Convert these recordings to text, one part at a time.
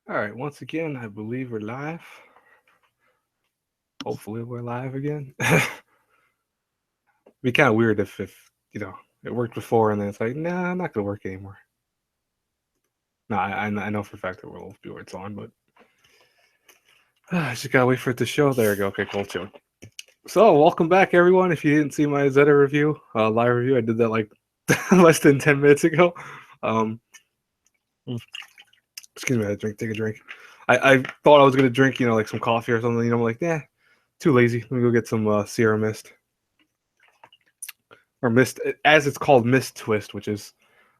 All right, once again, I believe we're live. Hopefully, we're live again. It'd be kind of weird if it worked before and then it's like, nah, I'm not gonna work anymore. No, I know for a fact that we'll be where it's on, but I just gotta wait for it to show. There we go. Okay, cool, chill. So, welcome back, everyone. If you didn't see my Zeta review, live review, I did that like less than 10 minutes ago. Um, excuse me, I had to take a drink. I thought I was gonna drink, like some coffee or something. I'm like, yeah, too lazy. Let me go get some Sierra Mist or Mist, as it's called, Mist Twist, which is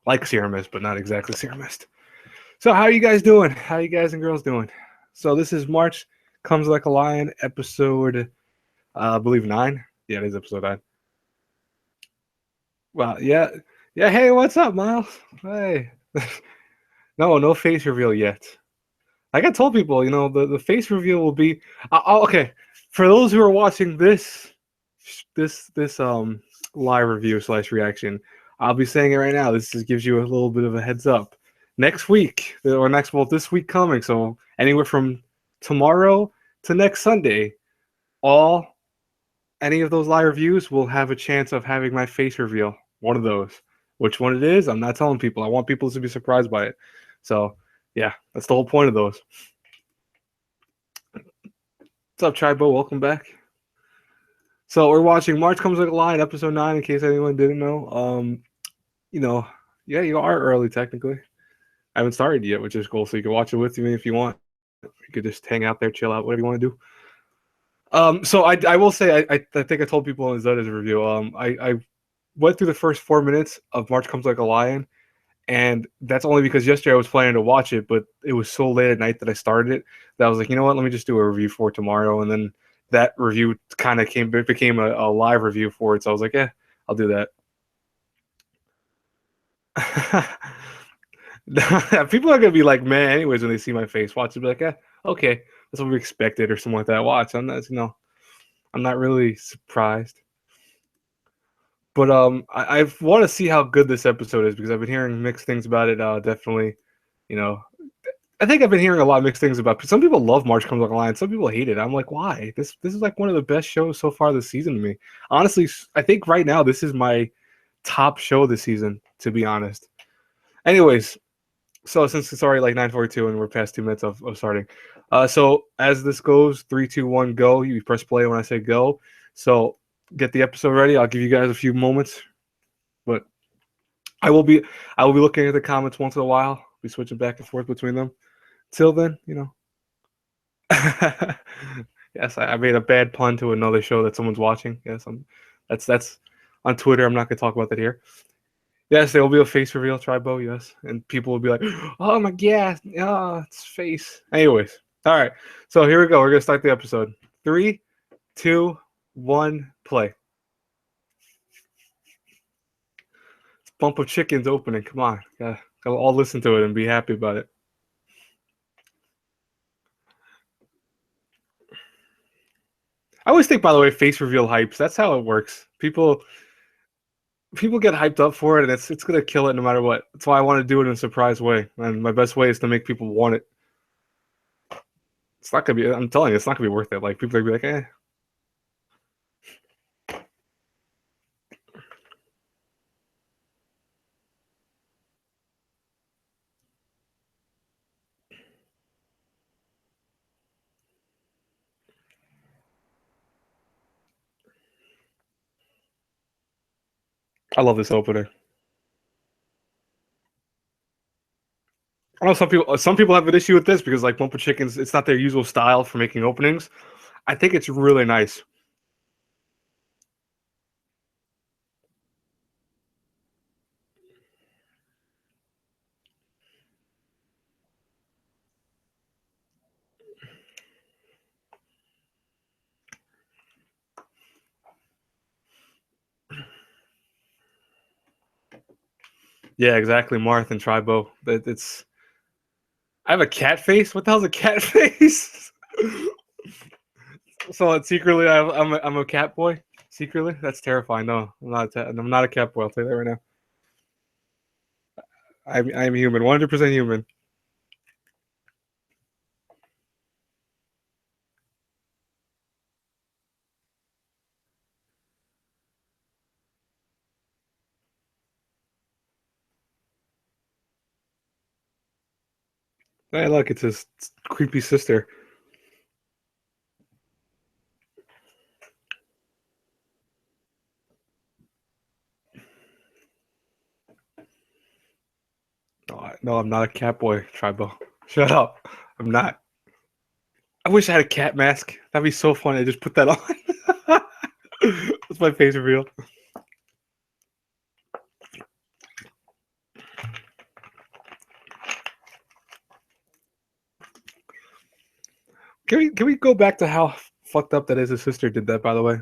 like Sierra Mist, but not exactly Sierra Mist. So, how are you guys doing? How you guys and girls doing? So, this is March Comes Like a Lion, episode, I believe 9. Yeah, it is episode 9. Well, yeah, yeah. Hey, what's up, Miles? Hey, no face reveal yet. Like I told people, the face reveal will be. Okay, for those who are watching this live review slash reaction, I'll be saying it right now. This just gives you a little bit of a heads up. Next week, or next, well, this week coming, so anywhere from tomorrow to next Sunday, all any of those live reviews will have a chance of having my face reveal. One of those. Which one it is, I'm not telling people. I want people to be surprised by it. So, yeah, that's the whole point of those. What's up, Tribo? Welcome back. So we're watching March Comes Like a Lion, episode 9, in case anyone didn't know. You know, yeah, you are early technically. I haven't started yet, which is cool. So you can watch it with me if you want. You could just hang out there, chill out, whatever you want to do. So I will say I think I told people in Zeta's review. I went through the first 4 minutes of March Comes Like a Lion, and that's only because yesterday I was planning to watch it, but it was so late at night that I started it that I was like, you know what, let me just do a review for tomorrow, and then that review kind of became a live review for it. So I was like, yeah, I'll do that. People are gonna be like, man, anyways, when they see my face, watch it, be like, yeah, okay, that's what we expected, or something like that. Watch, I'm not really surprised. But I want to see how good this episode is because I've been hearing mixed things about it. Definitely, you know, I think I've been hearing a lot of mixed things about. Some people love March Comes Like a Lion. Some people hate it. I'm like, why? This is like one of the best shows so far this season to me. Honestly, I think right now this is my top show this season. To be honest. Anyways, so since it's already like 9:42 and we're past 2 minutes of starting, so as this goes, 3, 2, 1, go. You press play when I say go. So get the episode ready. I'll give you guys a few moments, but I will be I will be looking at the comments once in a while. Be switching back and forth between them. Till then, yes, I made a bad pun to another show that someone's watching. Yes, that's on Twitter. I'm not gonna talk about that here. Yes, there will be a face reveal, Tribo. Yes, and people will be like, "Oh my god, oh, it's face." Anyways, all right. So here we go. We're gonna start the episode. 3, 2, 1, play. Bump of Chicken's opening. Come on, gotta all listen to it and be happy about it. I always think, by the way, face reveal hypes. That's how it works. People get hyped up for it, and it's gonna kill it no matter what. That's why I want to do it in a surprise way, and my best way is to make people want it. It's not gonna be. I'm telling you, it's not gonna be worth it. Like people are gonna be like, eh. I love this opener. I know some people have an issue with this because like Bumper Chickens, it's not their usual style for making openings. I think it's really nice. Yeah, exactly. Marth and Tribo. It's. I have a cat face. What the hell's a cat face? So secretly, I'm a cat boy. Secretly, that's terrifying. No, I'm not a cat boy. I'll tell you that right now. I'm human, 100% human. Hey, look, it's his creepy sister. No, I'm not a cat boy, Tribal. Shut up. I'm not. I wish I had a cat mask. That'd be so funny. I just put that on. That's my face reveal. Can we go back to how fucked up that is? His sister did that, by the way.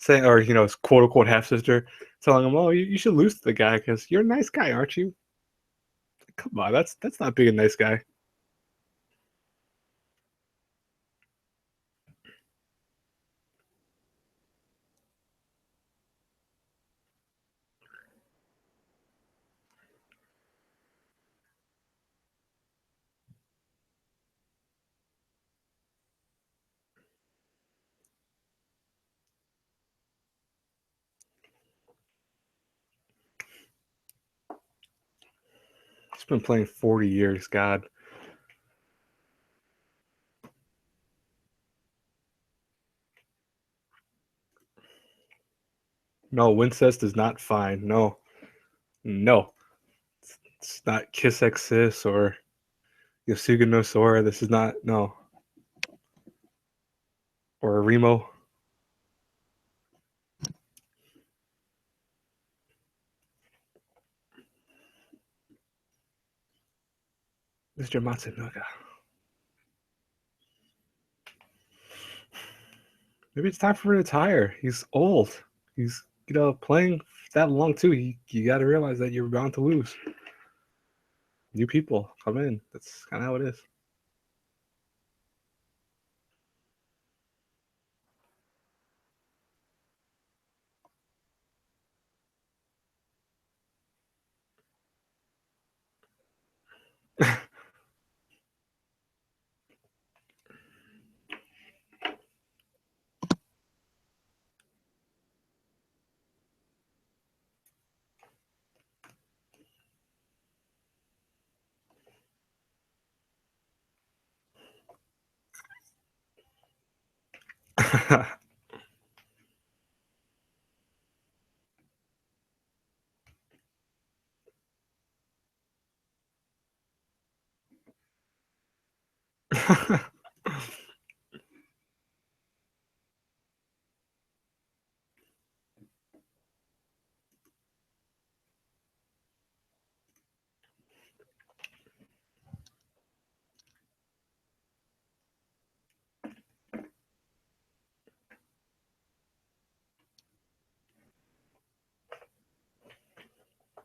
Saying, or his quote unquote half sister, telling him, "Oh, you should lose to the guy because you're a nice guy, aren't you?" Come on, that's not being a nice guy. He's been playing 40 years. God, no, Wincest is not fine. No, no, it's not Kiss X Sis or Yasuga no Sora. This is not no or Remo. Mr. Matsunaga. Maybe it's time for him to retire. He's old. He's playing that long too. You got to realize that you're bound to lose. New people come in. That's kind of how it is.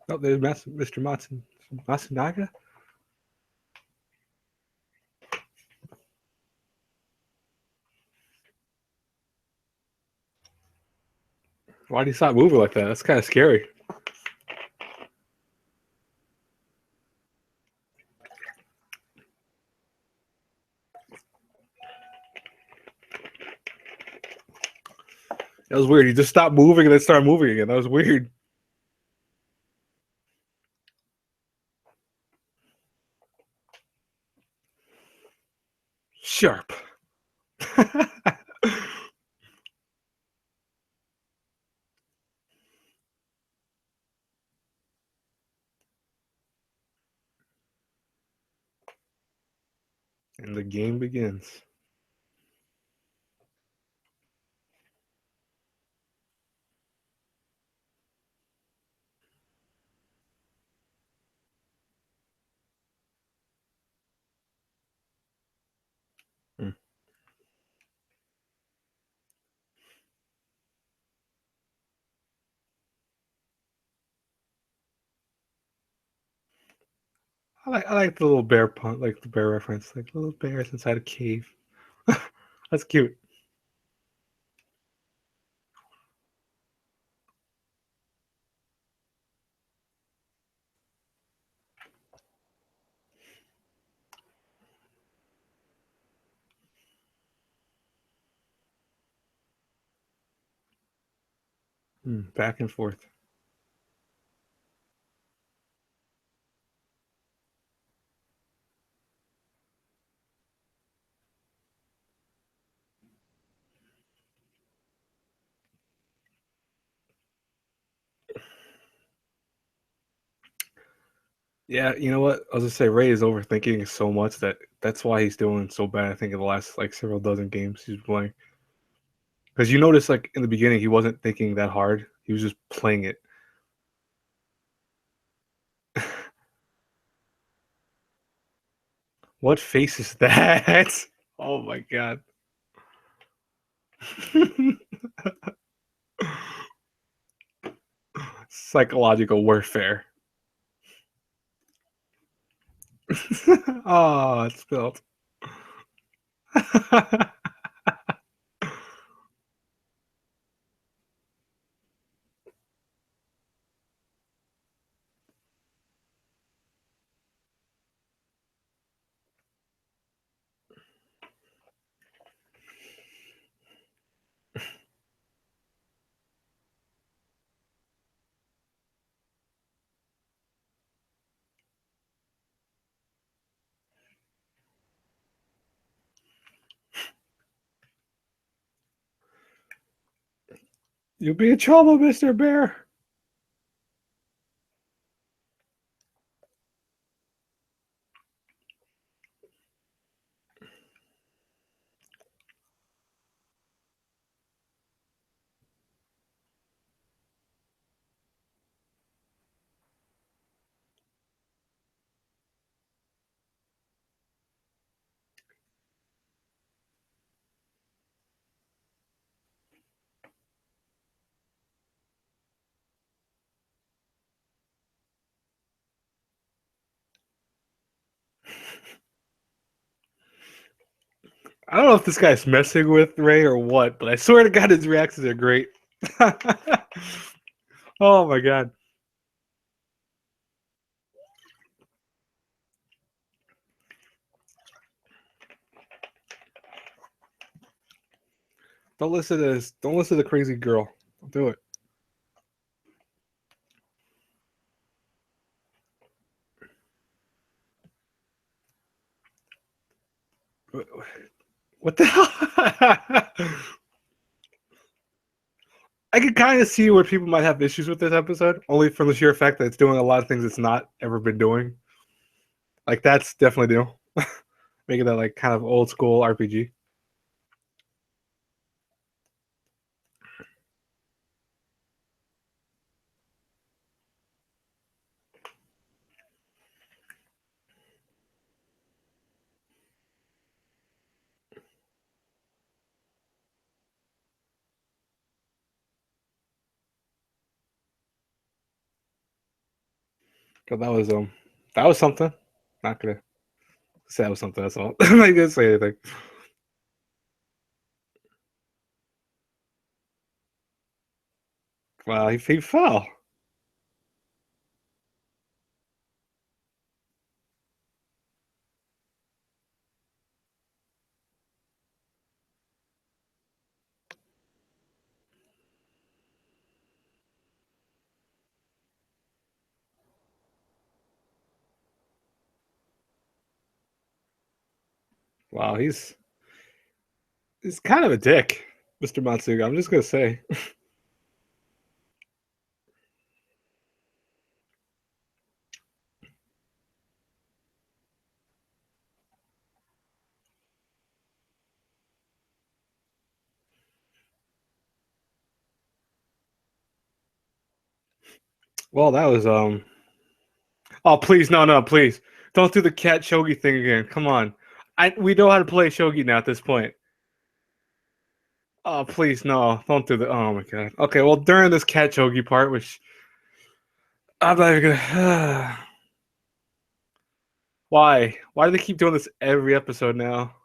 Oh, there's Mr. Matsunaga. Why do you stop moving like that? That's kind of scary. That was weird. You just stopped moving and then started moving again. That was weird. Sharp. And the game begins. Hmm. I like the little bear pun, like the bear reference, like little bears inside a cave. That's cute. Back and forth. Yeah, you know what? I was gonna say Ray is overthinking so much that's why he's doing so bad. I think in the last like several dozen games he's playing, because you notice like in the beginning he wasn't thinking that hard. He was just playing it. What face is that? Oh my god. Psychological warfare. Oh, it's spilled. You'll be in trouble, Mr. Bear. I don't know if this guy's messing with Ray or what, but I swear to God, his reactions are great. Oh my god. Don't listen to this. Don't listen to the crazy girl. Don't do it. What the hell? I can kind of see where people might have issues with this episode, only from the sheer fact that it's doing a lot of things it's not ever been doing. Like that's definitely new. Making that like kind of old school RPG. Cause that was something. Not gonna say that was something. That's all. I'm not gonna say anything. Wow, he fell. Wow, he's kind of a dick, Mr. Matsuga. I'm just gonna say. Well, that was Oh, please, no, no, please, don't do the cat shogi thing again. Come on, we know how to play shogi now at this point. Oh, please, no, don't do the. Oh my god. Okay, well, during this cat shogi part, which I'm not even gonna. Why? Why do they keep doing this every episode now?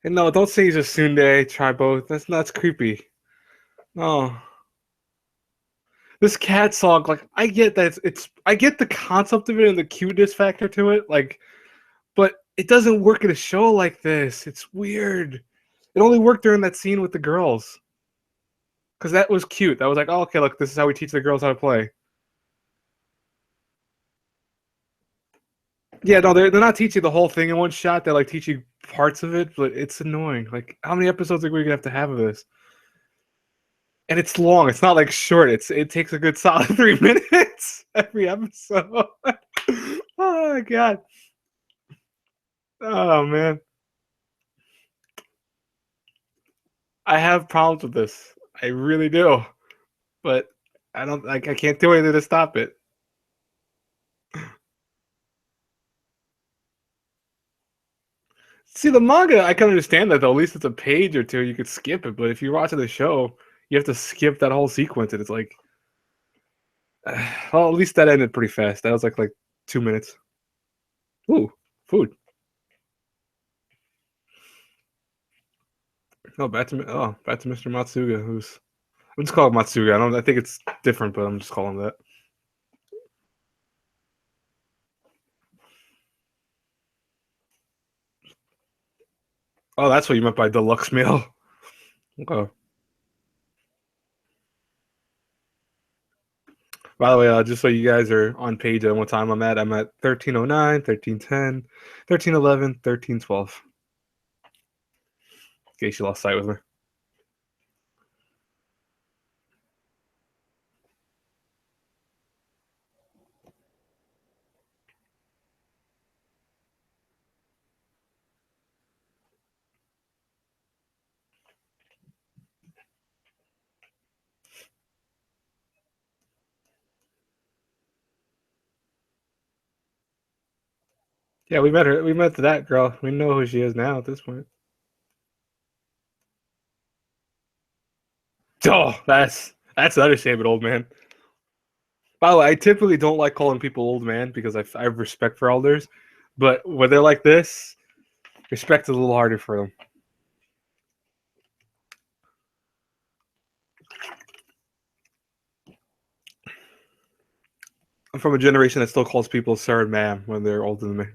And no, don't say he's a tsundere. Try both. That's creepy. No. This cat song, like I get that I get the concept of it and the cuteness factor to it, like, but it doesn't work in a show like this. It's weird. It only worked during that scene with the girls because that was cute. That was like, oh, okay, look, this is how we teach the girls how to play. Yeah, no, they're not teaching the whole thing in one shot. They're like teaching parts of it, but it's annoying. Like, how many episodes are we gonna have to have of this? and it's long. It's not like short. It takes a good solid 3 minutes every episode. Oh my god. Oh man. I have problems with this. I really do. But I don't like I can't do anything to stop it. See the manga, I can understand that though. At least it's a page or two, you could skip it. But if you're watching the show, you have to skip that whole sequence, and it's like, well, at least that ended pretty fast. That was like 2 minutes. Ooh, food. Back to Mr. Matsuga, who's I'm just calling him Matsuga. I think it's different, but I'm just calling him that. Oh, that's what you meant by deluxe meal. Okay. By the way, just so you guys are on page at what time I'm at 1309, 1310, 1311, 1312. In case you lost sight with me. Yeah, we met her. We met that girl. We know who she is now at this point. Oh, that's the understatement, old man. By the way, I typically don't like calling people old man because I have respect for elders, but when they're like this, respect is a little harder for them. I'm from a generation that still calls people sir and ma'am when they're older than me. To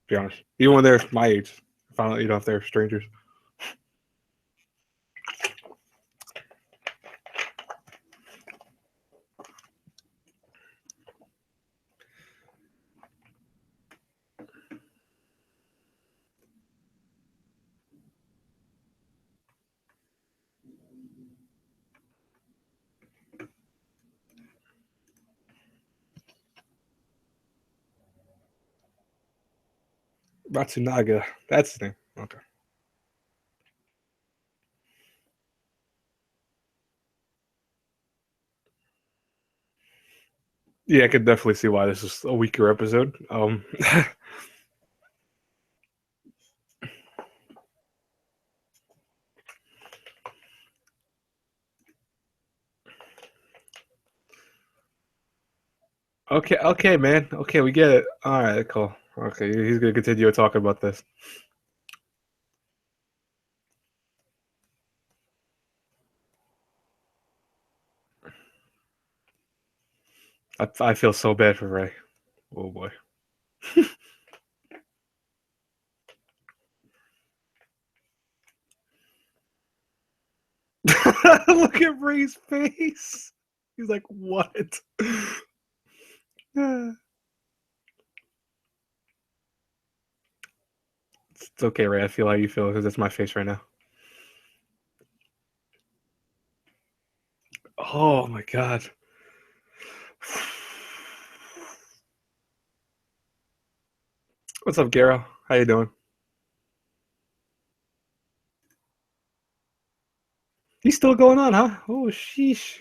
be honest, even when they're my age, finally, if they're strangers. Matsunaga, that's his name. Okay. Yeah, I could definitely see why this is a weaker episode. Okay, okay, man. Okay, we get it. All right, cool. Okay, he's gonna continue talking about this. I feel so bad for Ray. Oh boy. Look at Ray's face. He's like, what? It's okay, Ray. I feel how you feel because that's my face right now. Oh my god. What's up, Garo? How you doing? He's still going on, huh? Oh sheesh.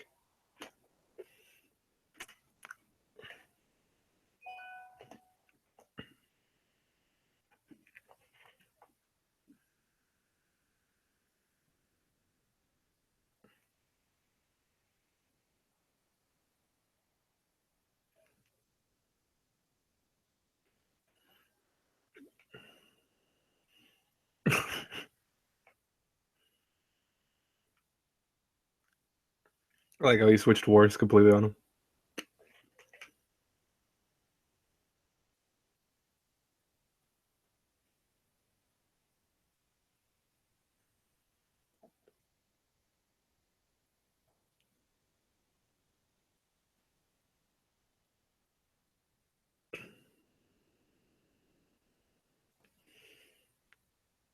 Like how he switched wars completely on him.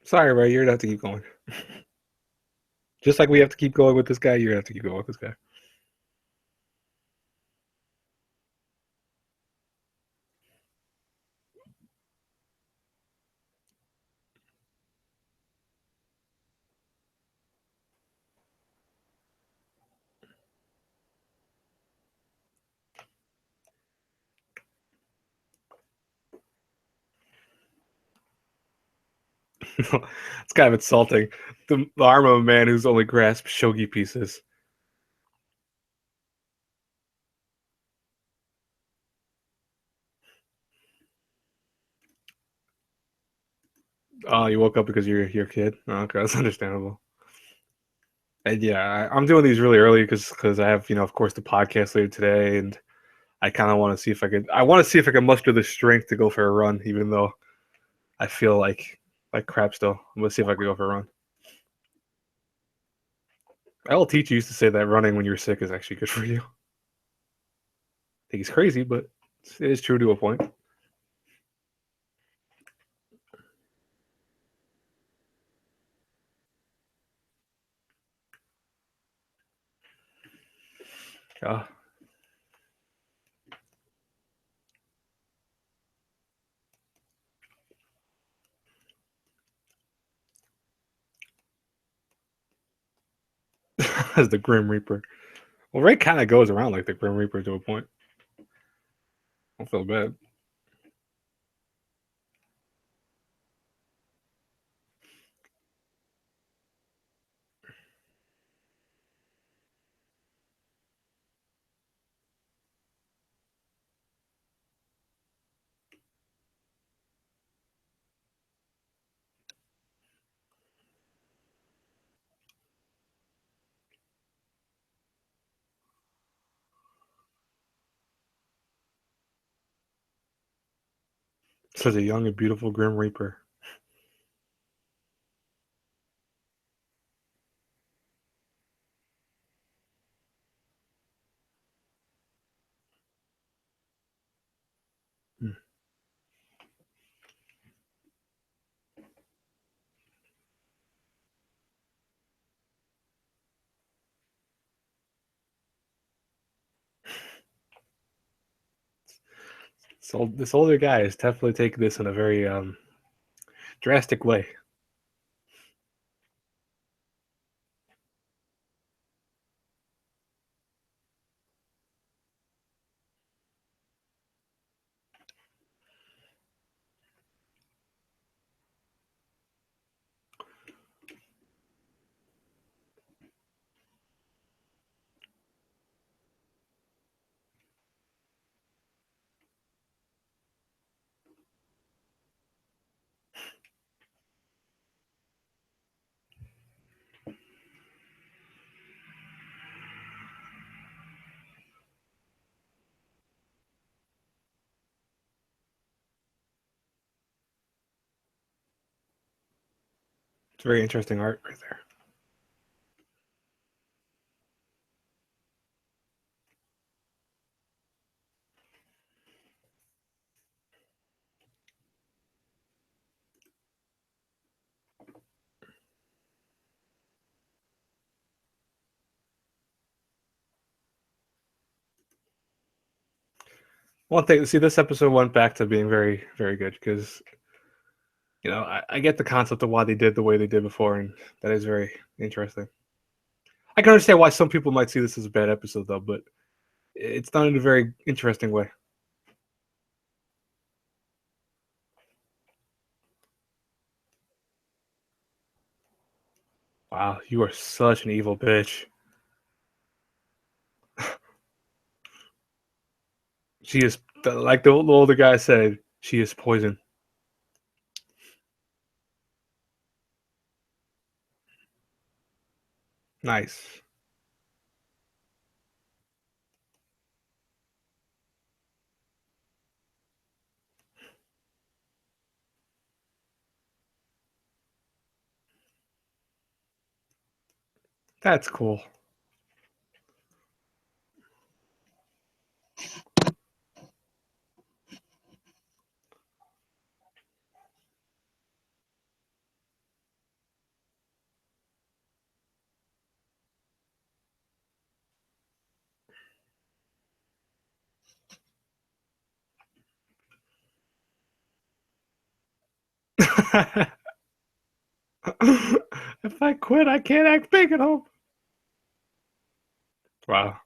Sorry, Ray. You're gonna have to keep going. Just like we have to keep going with this guy, you're gonna have to keep going with this guy. It's kind of insulting. The arm of a man who's only grasped shogi pieces. Oh, you woke up because you're your kid. Oh, okay, that's understandable. And yeah, I'm doing these really early because I have of course the podcast later today, and I kind of want to see if I could. I want to see if I can muster the strength to go for a run, even though I feel like crap still. I'm gonna see if I can go for a run. My old teacher used to say that running when you're sick is actually good for you. I think he's crazy, but it is true to a point. Uh, as the Grim Reaper. Well, Ray kind of goes around like the Grim Reaper to a point. I don't feel bad. Such a young and beautiful Grim Reaper. Hmm. So this older guy is definitely taking this in a very drastic way. It's very interesting art right there. One thing, see, this episode went back to being very, very good because I get the concept of why they did the way they did before, and that is very interesting. I can understand why some people might see this as a bad episode, though, but it's done in a very interesting way. Wow, you are such an evil bitch. She is like the older guy said. She is poison. Nice. That's cool. If I quit, I can't act big at home. Wow.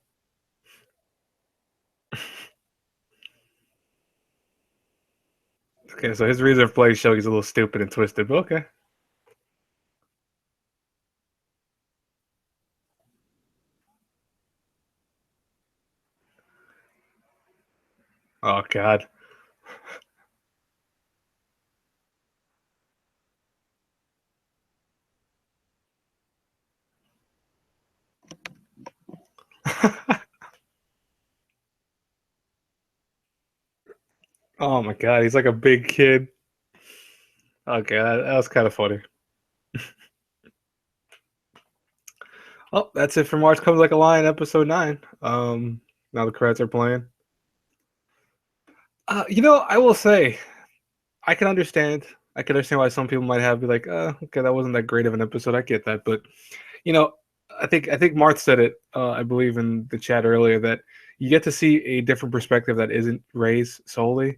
Okay, so his reason for playing Shogi's a little stupid and twisted, but okay. Oh God. Oh my God, he's like a big kid. Okay, that was kind of funny. Oh, that's it for March Comes Like a Lion, episode 9. Now the credits are playing. I will say, I can understand. I can understand why some people might have be like, okay, that wasn't that great of an episode. I get that, but you know, I think Marth said it. I believe in the chat earlier that you get to see a different perspective that isn't Ray's solely.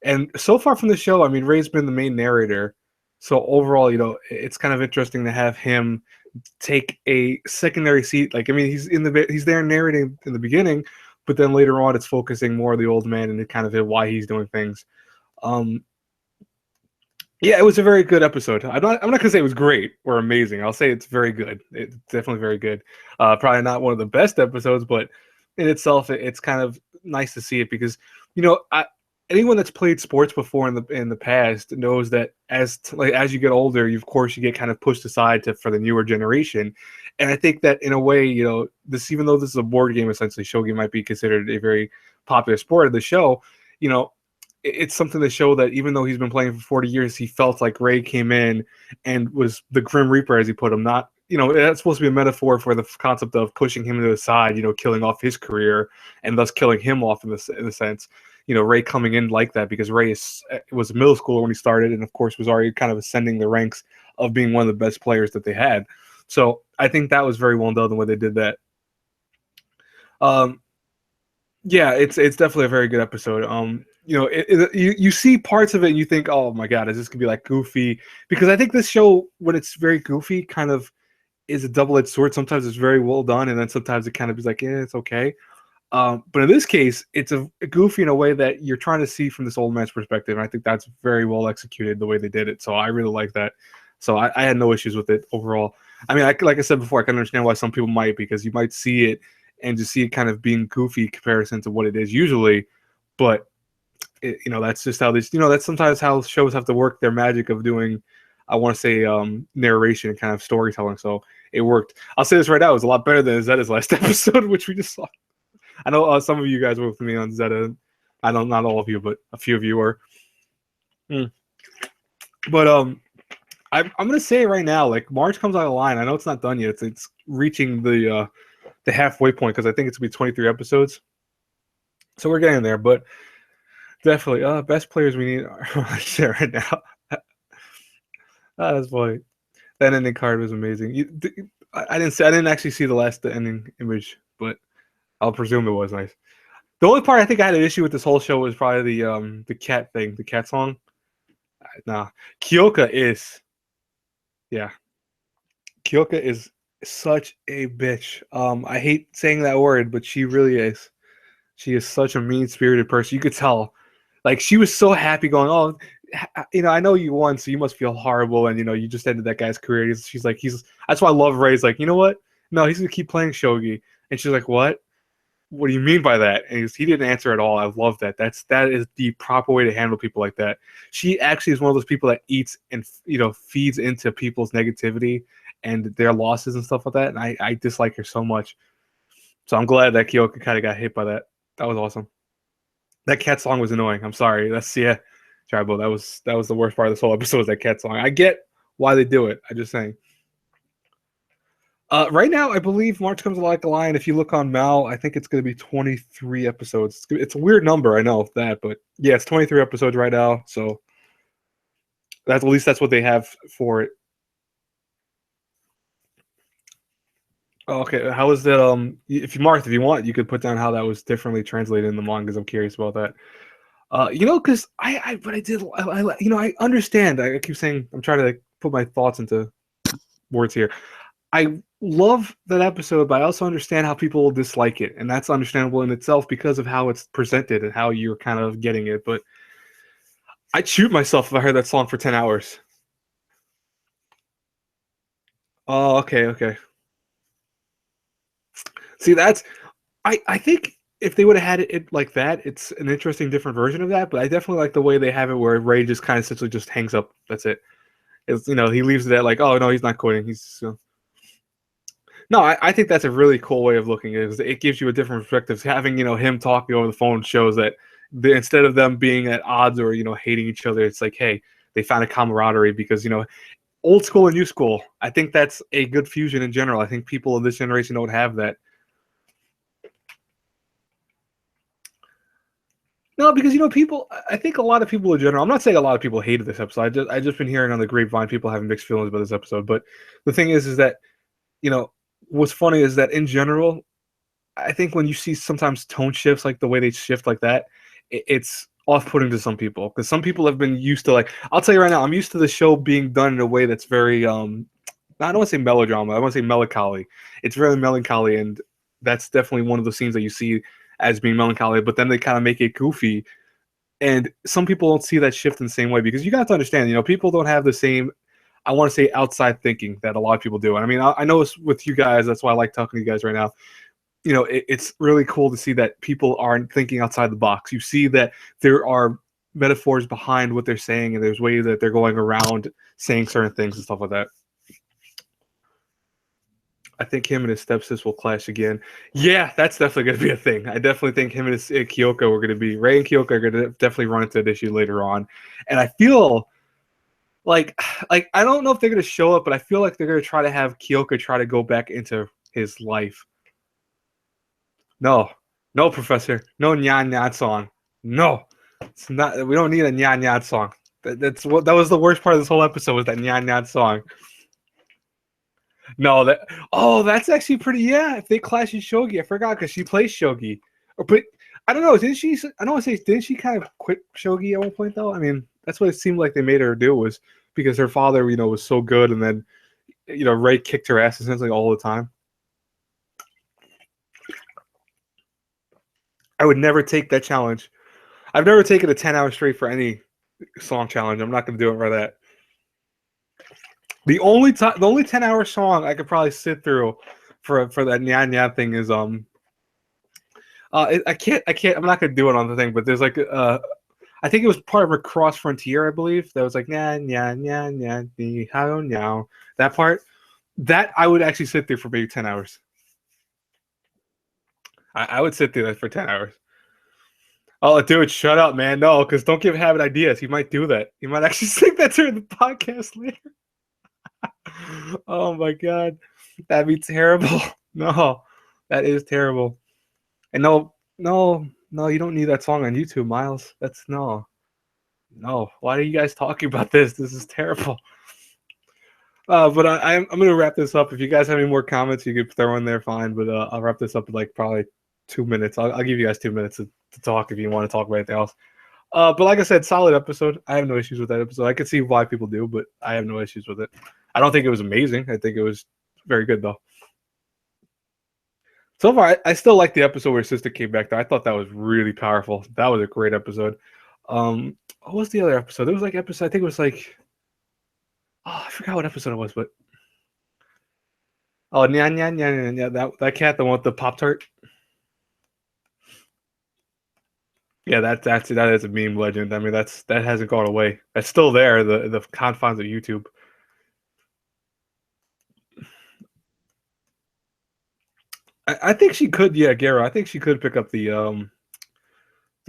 And so far from the show, I mean, Ray's been the main narrator. So overall, it's kind of interesting to have him take a secondary seat. Like, I mean, he's there narrating in the beginning, but then later on, it's focusing more on the old man and kind of why he's doing things. Um, yeah, it was a very good episode. I'm not gonna say it was great or amazing. I'll say it's very good. It's definitely very good. Probably not one of the best episodes, but in itself, it's kind of nice to see it because anyone that's played sports before in the past knows that as you get older, of course you get kind of pushed aside for the newer generation. And I think that in a way, this, even though this is a board game, essentially, shogi might be considered a very popular sport of the show. You know, it's something to show that even though he's been playing for 40 years, he felt like Ray came in and was the Grim Reaper, as he put him. Not, that's supposed to be a metaphor for the concept of pushing him to the side, killing off his career and thus killing him off in the sense. Ray coming in like that because Ray was a middle schooler when he started and, of course, was already kind of ascending the ranks of being one of the best players that they had. So I think that was very well done the way they did that. Um, yeah, it's definitely a very good episode. You see parts of it and you think, oh my God, is this gonna be like goofy? Because I think this show, when it's very goofy, kind of is a double-edged sword. Sometimes it's very well done, and then sometimes it kind of is like, yeah, it's okay. But in this case, it's a goofy in a way that you're trying to see from this old man's perspective, and I think that's very well executed the way they did it. So I really like that. So I had no issues with it overall. I mean, like I said before, I can understand why some people might, because you might see it and just see it kind of being goofy in comparison to what it is usually. But that's just how this. That's sometimes how shows have to work their magic of doing. I want to say narration and kind of storytelling. So it worked. I'll say this right now: it was a lot better than Zeta's last episode, which we just saw. I know some of you guys were with me on Zeta. I know not all of you, but a few of you were. Mm. But I'm gonna say right now, like March comes out of line. I know it's not done yet. It's reaching the halfway point because I think it's gonna be 23 episodes. So we're getting there, but definitely best players we need are there right now. That's funny. That ending card was amazing. I didn't actually see the ending image, but I'll presume it was nice. The only part I think I had an issue with this whole show was probably the cat thing, the cat song. Nah, Kyoka is yeah, Kyoka is such a bitch. I hate saying that word, but she really is. She is such a mean spirited person. You could tell. Like she was so happy, going, "Oh, I know you won, so you must feel horrible." And you just ended that guy's career. She's like, That's why I love Ray's. Like, you know what? No, he's gonna keep playing shogi. And she's like, "What? What do you mean by that?" And he didn't answer at all. I love that. That is the proper way to handle people like that. She actually is one of those people that eats and feeds into people's negativity and their losses and stuff like that. And I dislike her so much. So I'm glad that Kyoka kind of got hit by that. That was awesome. That cat song was annoying. I'm sorry. That's yeah, Tribal. That was the worst part of this whole episode. Was that cat song? I get why they do it. I'm just saying. Right now, I believe March Comes Like a Lion. If you look on Mal, I think it's going to be 23 episodes. It's a weird number, I know that, but yeah, it's 23 episodes right now. So at least that's what they have for it. Oh, okay, how is that? If you want, you could put down how that was differently translated in the mangas. I'm curious about that. Because I understand. I keep saying I'm trying to like, put my thoughts into words here. I love that episode, but I also understand how people dislike it, and that's understandable in itself because of how it's presented and how you're kind of getting it. But I'd shoot myself if I heard that song for 10 hours. Oh, okay, okay. See, I think if they would have had it like that, it's an interesting, different version of that. But I definitely like the way they have it, where Ray just kind of essentially just hangs up. That's it. It's he leaves it at like, oh no, he's not quitting. He's No, I think that's a really cool way of looking at it. It gives you a different perspective. Having him talking over the phone shows that instead of them being at odds or hating each other, it's like, hey, they found a camaraderie because old school and new school. I think that's a good fusion in general. I think people of this generation don't have that. No, because people. I think a lot of people in general. I'm not saying a lot of people hated this episode. I just been hearing on the grapevine people having mixed feelings about this episode. But the thing is that what's funny is that in general, I think when you see sometimes tone shifts like the way they shift like that, it's off-putting to some people because some people have been used to like. I'll tell you right now, I'm used to the show being done in a way that's very I don't want to say melodrama. I want to say melancholy. It's very melancholy, and that's definitely one of the scenes that you see as being melancholy. But then they kind of make it goofy, and some people don't see that shift in the same way because you got to understand, people don't have the same. I want to say outside thinking that a lot of people do. And I mean, I know it's with you guys. That's why I like talking to you guys right now. It's really cool to see that people aren't thinking outside the box. You see that there are metaphors behind what they're saying, and there's ways that they're going around saying certain things and stuff like that. I think him and his stepsis will clash again. Yeah, that's definitely going to be a thing. I definitely think him and his Kyoko are going to be Ray and Kyoko are going to definitely run into an issue later on, and I feel like I don't know if they're going to show up, but I feel like they're going to try to have Kyoko try to go back into his life. No, no, Professor, no nyan nyan song. No, it's not. We don't need a nyan nyan song. That was the worst part of this whole episode was that nyan nyan song. No, that's actually pretty. Yeah, if they clash in shogi, I forgot because she plays shogi. But I don't know. Didn't she? I don't want to say. Didn't she kind of quit shogi at one point though? I mean, that's what it seemed like they made her do was because her father, was so good, and then Ray kicked her ass essentially all the time. I would never take that challenge. I've never taken a 10-hour straight for any song challenge. I'm not going to do it for that. The only 10-hour song I could probably sit through for that nyan nyan thing is I can't I'm not gonna do it on the thing, but there's like I think it was part of a Cross Frontier, I believe. That was like nyan nyan nyan nyan ni hao now. That part that I would actually sit through for maybe 10 hours. I would sit through that for 10 hours. Oh, dude, shut up, man. No, because don't give Habit ideas. He might do that. He might actually sing that during the podcast later. Oh my god, that'd be terrible. No, that is terrible. And no, no, no, you don't need that song on YouTube, Miles. That's no, no. Why are you guys talking about this? This is terrible. But I'm gonna wrap this up. If you guys have any more comments, you could throw in there, fine. But I'll wrap this up in like probably 2 minutes. I'll give you guys 2 minutes to talk if you want to talk about anything else. But like I said, solid episode. I have no issues with that episode. I can see why people do, but I have no issues with it. I don't think it was amazing. I think it was very good though. So far, I still like the episode where Sister came back. Though I thought that was really powerful. That was a great episode. What was the other episode? There was like episode. I think it was like, oh, I forgot what episode it was, but oh, nyan nyan nyan nyan. That cat, the one with the Pop Tart. Yeah, that is a meme legend. I mean, that hasn't gone away. That's still there. The confines of YouTube. I think she could. Yeah, Garo. I think she could pick up the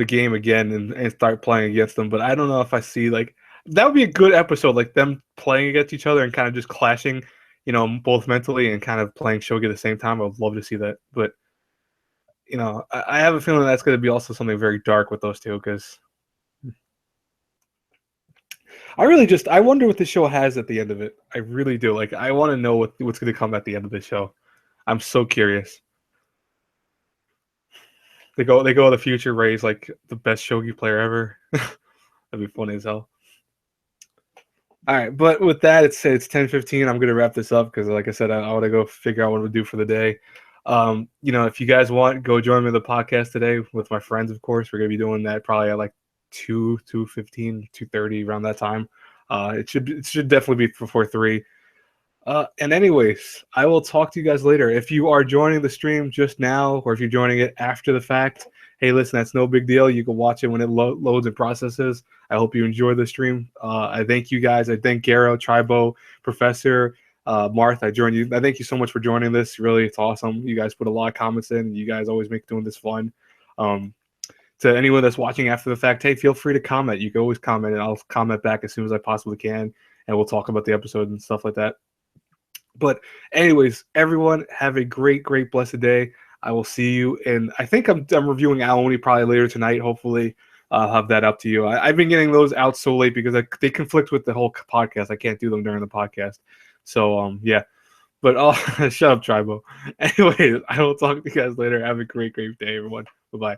game again and start playing against them. But I don't know if I see like that would be a good episode, like them playing against each other and kind of just clashing, both mentally and kind of playing shogi at the same time. I would love to see that. But I have a feeling that's going to be also something very dark with those two because I wonder what the show has at the end of it. I really do. Like I want to know what's going to come at the end of the show. I'm so curious. They go to the future. Ray's like the best shogi player ever. That'd be funny as hell. All right, but with that, it's 10:15. I'm gonna wrap this up because, like I said, I want to go figure out what to do for the day. If you guys want, go join me on the podcast today with my friends. Of course, we're gonna be doing that probably at like 2:15, 2:30 around that time. It should definitely be before 3. And anyways, I will talk to you guys later. If you are joining the stream just now, or if you're joining it after the fact, hey, listen, that's no big deal. You can watch it when it loads and processes. I hope you enjoy the stream. I thank you guys. I thank Garo, Tribo, Professor, Martha. I thank you so much for joining this. Really, it's awesome. You guys put a lot of comments in. You guys always make doing this fun. To anyone that's watching after the fact, hey, feel free to comment. You can always comment, and I'll comment back as soon as I possibly can, and we'll talk about the episode and stuff like that. But anyways, everyone have a great, blessed day. I will see you, and I think I'm reviewing Aoni probably later tonight. Hopefully, I'll have that up to you. I've been getting those out so late because they conflict with the whole podcast. I can't do them during the podcast. So yeah. But I'll shut up, Tribo. Anyways, I will talk to you guys later. Have a great day, everyone. Bye bye.